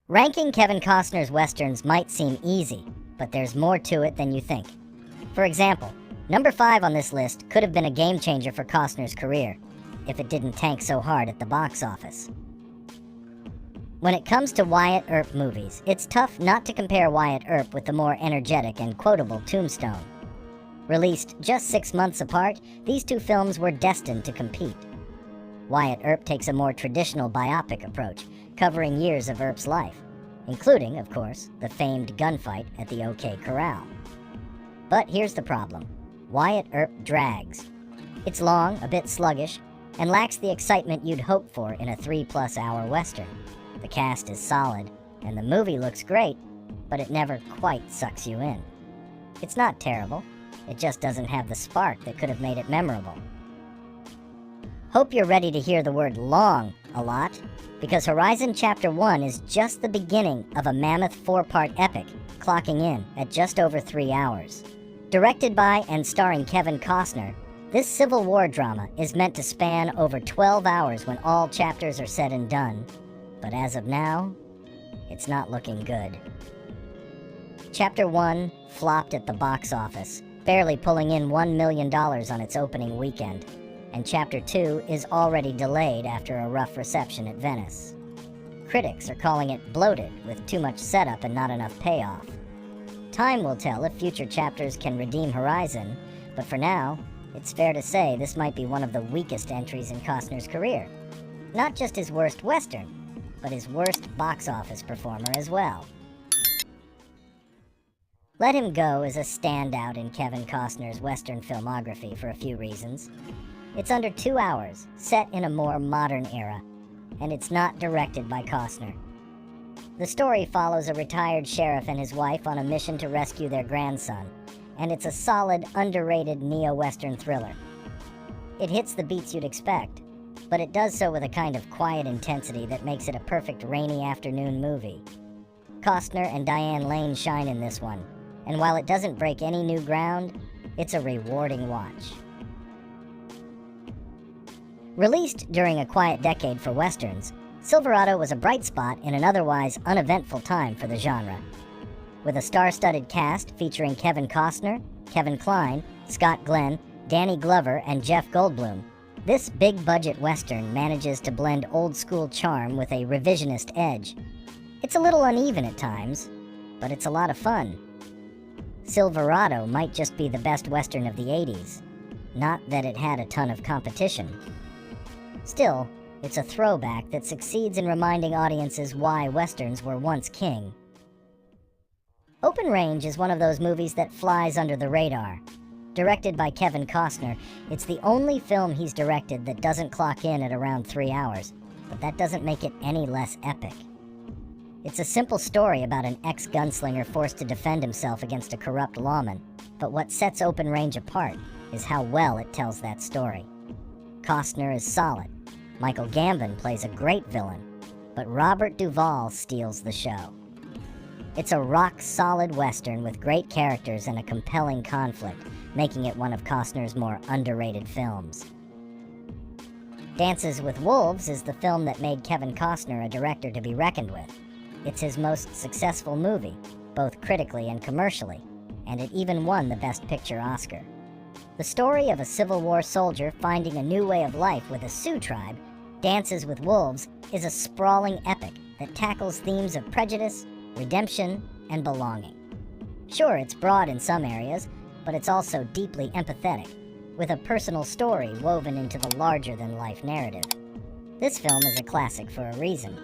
Ranking Kevin Costner's westerns might seem easy, but there's more to it than you think. For example, number 5 on this list could have been a game changer for Costner's career, if it didn't tank so hard at the box office. When it comes to Wyatt Earp movies, it's tough not to compare Wyatt Earp with the more energetic and quotable Tombstone. Released just 6 months apart, these two films were destined to compete. Wyatt Earp takes a more traditional biopic approach, covering years of Earp's life, including, of course, the famed gunfight at the OK Corral. But here's the problem. Wyatt Earp drags. It's long, a bit sluggish, and lacks the excitement you'd hope for in a 3+ hour western. The cast is solid, and the movie looks great, but it never quite sucks you in. It's not terrible, it just doesn't have the spark that could have made it memorable. Hope you're ready to hear the word long a lot, because Horizon Chapter 1 is just the beginning of a mammoth 4-part epic, clocking in at just over 3 hours. Directed by and starring Kevin Costner, this Civil War drama is meant to span over 12 hours when all chapters are said and done, but as of now, it's not looking good. Chapter 1 flopped at the box office, barely pulling in $1 million on its opening weekend, and Chapter 2 is already delayed after a rough reception at Venice. Critics are calling it bloated, with too much setup and not enough payoff. Time will tell if future chapters can redeem Horizon, but for now, it's fair to say this might be one of the weakest entries in Costner's career. Not just his worst western, but his worst box office performer as well. Let Him Go is a standout in Kevin Costner's western filmography for a few reasons. It's under 2 hours, set in a more modern era, and it's not directed by Costner. The story follows a retired sheriff and his wife on a mission to rescue their grandson, and it's a solid, underrated neo-western thriller. It hits the beats you'd expect, but it does so with a kind of quiet intensity that makes it a perfect rainy afternoon movie. Costner and Diane Lane shine in this one, and while it doesn't break any new ground, it's a rewarding watch. Released during a quiet decade for westerns, Silverado was a bright spot in an otherwise uneventful time for the genre. With a star-studded cast featuring Kevin Costner, Kevin Kline, Scott Glenn, Danny Glover, and Jeff Goldblum, this big-budget western manages to blend old-school charm with a revisionist edge. It's a little uneven at times, but it's a lot of fun. Silverado might just be the best western of the 80s, not that it had a ton of competition. Still, it's a throwback that succeeds in reminding audiences why westerns were once king. Open Range is one of those movies that flies under the radar. Directed by Kevin Costner, it's the only film he's directed that doesn't clock in at around 3 hours, but that doesn't make it any less epic. It's a simple story about an ex-gunslinger forced to defend himself against a corrupt lawman, but what sets Open Range apart is how well it tells that story. Costner is solid. Michael Gambon plays a great villain, but Robert Duvall steals the show. It's a rock-solid western with great characters and a compelling conflict, making it one of Costner's more underrated films. Dances with Wolves is the film that made Kevin Costner a director to be reckoned with. It's his most successful movie, both critically and commercially, and it even won the Best Picture Oscar. The story of a Civil War soldier finding a new way of life with a Sioux tribe, Dances with Wolves is a sprawling epic that tackles themes of prejudice, redemption, and belonging. Sure, it's broad in some areas, but it's also deeply empathetic, with a personal story woven into the larger-than-life narrative. This film is a classic for a reason,